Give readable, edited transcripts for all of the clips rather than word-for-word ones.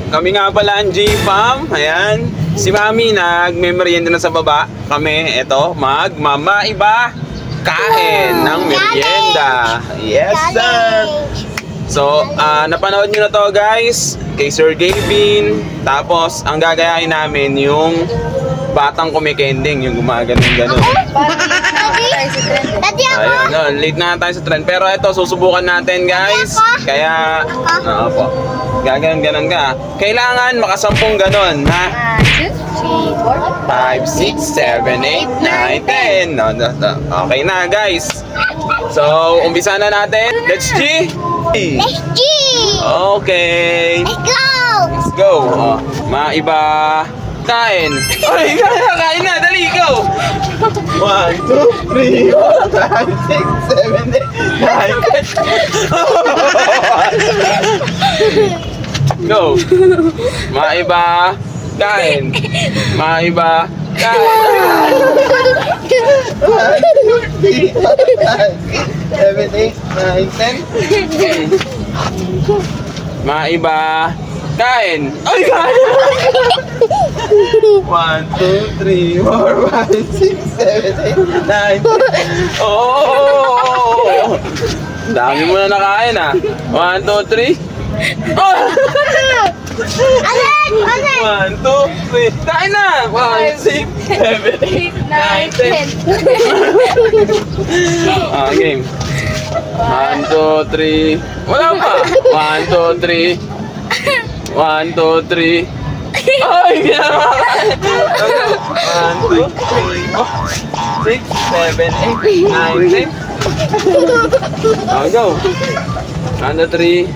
kami nga pala ang G-Fam. Ayan. Si Mami nag-merienda na sa baba. Kami, eto, magmamaiba kain ng merienda. Yes, sir! So, napanood nyo na to guys kay Sir Gavin. Tapos, ang gagayahin namin yung batang kumikending, yung gumaganon-ganon. Ayun, no, late na tayo sa trend. Pero ito, susubukan natin guys. Kaya, po. Gaganon-ganon ka. Kailangan makasampung ganon, ha? 5, 6, 7, 8, 9, 10. No. Okay na guys. So, umpisa na natin. Let's G! Let's G! Okay. Let's go! Let's go. Maiba kain. Ay, kain na. Dali, go. 1, 2, 3, 4, 5, 6, 7, 8, 9, 10. Go. Maiba kain. Maiba kain. 7, 8, 9, 10. Maiba kain. Ay, kain. 1, 2, 3, 4, 5, 6, 7, 8, 9, 10. Oh! Dami mo na nakain, ah. 1, 2, 3. Oh! Alan! Alan! 1, 2, 3. Kain na! 1, 6, 7, 8, 9, 10. Game. 1, 2, 3. Wala pa. 1, 2, 3. 1, 2, 3. Ay, ginawa ka. 1, 2, 3, 4, 6, 7, 8, 9, 10. Go. 1, 2, 3.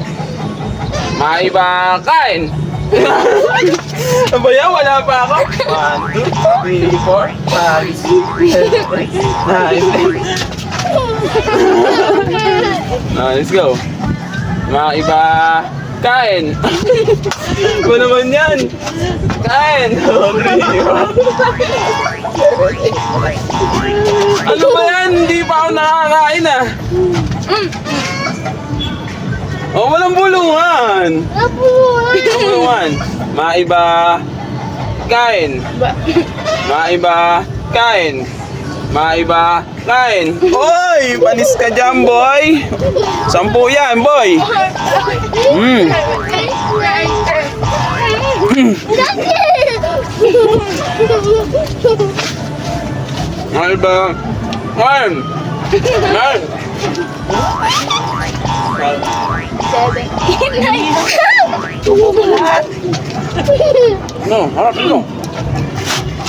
Maiba kain. Ano ba yan? Wala pa ako. 1, 2, 3, 4, 5, 6, 7, 8, 9, 10. Let's go. Maiba kain. Ko naman yan. Kain. Ano ba yan? Hindi pa ako nakakain, ah. Oh, walang bulungan. Walang bulungan. Maiba kain. Maiba kain. Maiba kain. Oy, panis ka dyan, boy. 10 yan, boy. Maiba kain. Kain. 7, 8, 9. No, harap ito.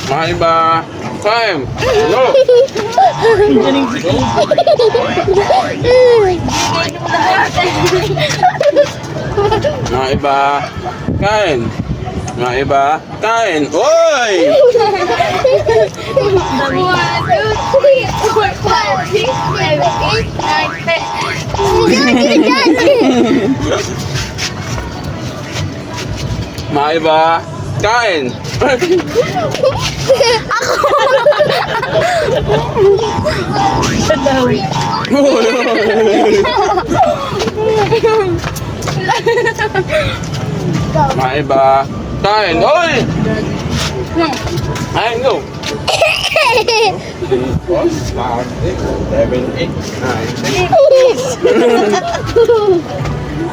Maiba kain. No. Maiba kain. Maiba kain. Oy! 1, 2, 3, 4, 5, 6, 7, 8, 9, 10. Maiba kain. Maiba kain. Oy! Ayun, go. 4, 5, 6, 7, 8, 9, 10.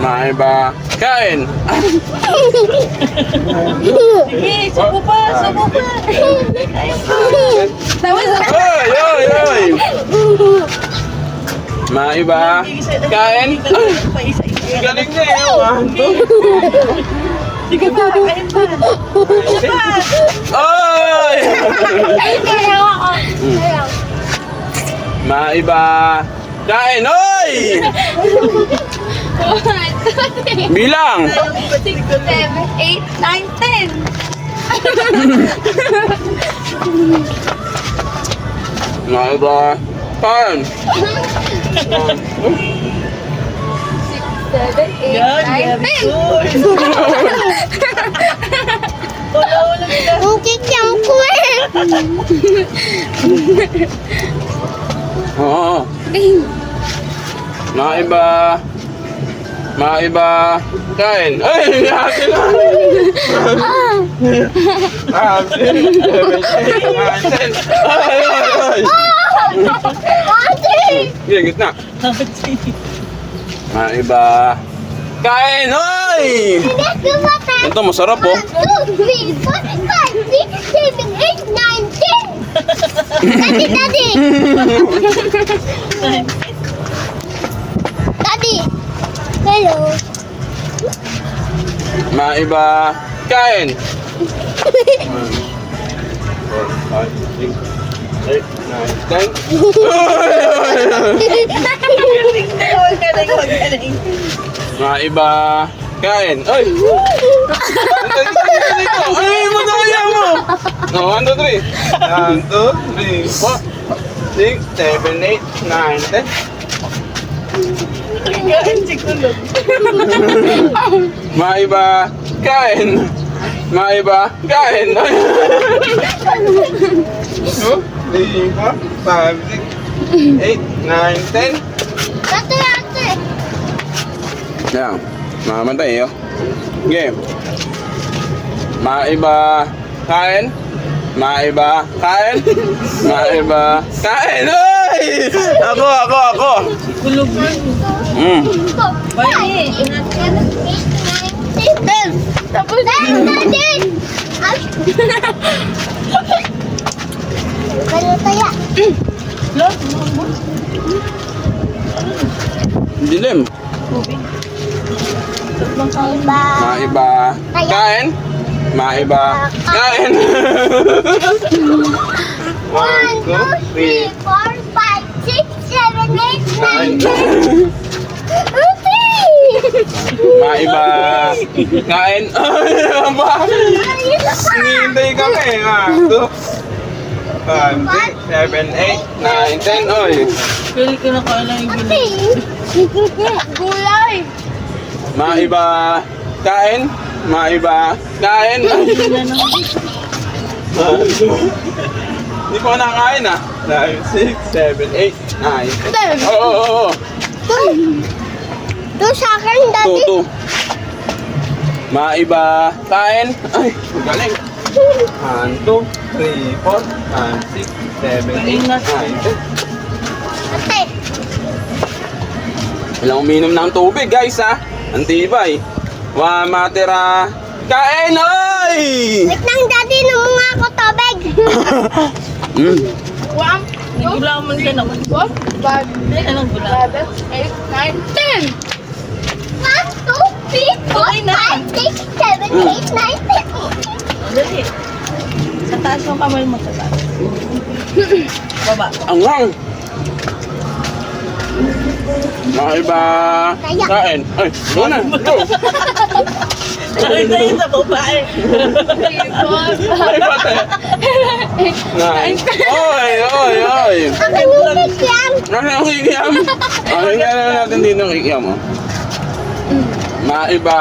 Maiba kain. Sige, subo pa, subo pa. Oy, oy, oy. Maiba kain. Galing na eh. 1, 2. Sige pa, kain pa. Oy! Kaya ako. Maiba kain. Oy! Bilang. 6, 7, 8, 9, 10. Maiba kain. 7, 8, 9, 10. Ukit yung kwek. Oo. Maiba Mga iba, kain. Ay, hati na. Hati. 7, 8, 9, 10. Ay, ay, ay. Sige, gitna. Mga iba, kain. Ay! Ito, masarap oh. 1, 2, 3, 4, 5, 6, 7, 8, 9, 10. Daddy, daddy. Daddy. Hello. Mga iba, kain. 1, 4, 5, 6, 7, 8, 9, 10. Mga iba, kain. Ay! Ay, madaya mo! No, 1, 2, 3. 1, 2, 3, 4, 6, 7, 8, 9, 10. Mga iba, kain. Mga iba, kain. 2, 3, 4, 5, 6, 8, 9, 10. Ate, ate. Yan. Mamatay oh. Game. Mga iba, kain. Mga iba, kain. Mga iba, kain. Ay! Ako. Kulog na. Mm. 4, 5, 6, 7, 8, 9, 10. Tapos na din. Ano kaya? Dilim. Iba. Mga iba, kain. Mga iba, kain. 1, 2, 3, 4, 5, 6, 7, 8, 9, 10. Mga iba, kain. Ay, ano ba? Hinihintay kami. 2, 5, 6, 7, 8, 9, 10. Oy. Pili ko na kailan yung gulay. Gulay. Mga iba, kain. Mga iba, kain. Pili na naman. Hindi ko nakakain ah. 5, 6, 7, 8, 9, 10. Oo. Ito sa akin, daddy. 2. Mga iba, kain. Ay, galing. 1, 2, 3, 4, 5, 6, 7, 8, 9, 10. Ate. Walang uminom ng tubig guys ha. Ang tibay. Matira. Kain oy! Wait lang, daddy. Namunga nga ako tubig. Mm. 1, Nagulaman ka naman. 4, 5, Hindi ka nang gulaman. 7, 8, 9, 10. 1, 2, 3, 4, 5, 6, 7, 8, 9, 10. Dali. Sa taas yung kamay mo sa taas. Baba. Ang lang. Mga iba. Kain. Ay, go na. Go. Sakay na yun sa babae. Ay, pate. Nice. Oy. Ang kanipit yan. Ano ang kikiyam? Tingnan na natin dito ang kikiyam mo. Mga iba.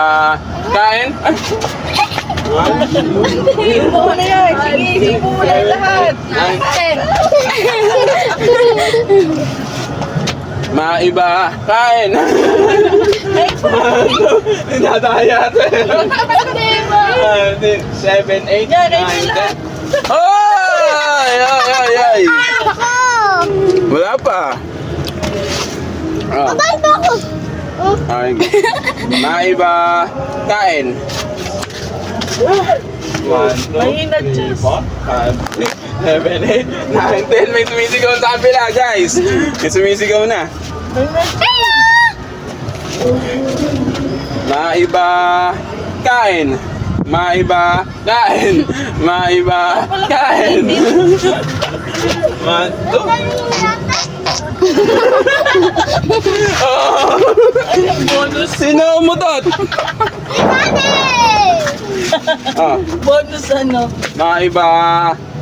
Kain. Ay. Hipo mo na yan. Sige, hipo mo na yung lahat. 10. Mga iba. Kain. Nadaya ito. 7, 8, 9, 10. Ay! Ako. Wala pa. Ah. Abay pa ako. Ay. Mga iba. Kain. 1, 2, 3, 4, 5, 6, 7, 8, 9, 10. May sumisigaw sa kabila, guys. May sumisigaw na. Mga iba. Kain. Mga iba. Kain. Mga iba. Kain. 1, 2. Bonus. Sino umutot? Ah. Bonus ano? Mga iba.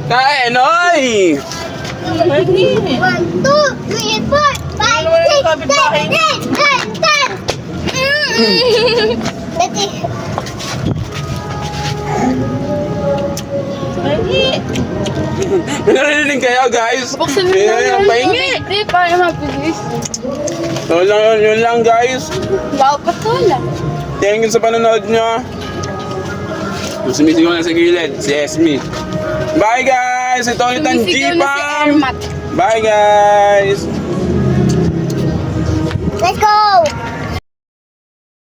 Kain, oy! Mani. 1, 2, 3, 4, 5, 6, 7, 8, 9, 10. Daddy. Mani. May narinig kayo, guys? Buksan mo Kaya yung pahingi. Hindi, para mabilis. So yun lang guys. Wow, patola. Thank you sa panonood nyo. Sumisigaw na sa gilid, si Esme. Bye guys! Ito ulit ang Sumisigaw na si G-Pam! Ermat. Bye guys!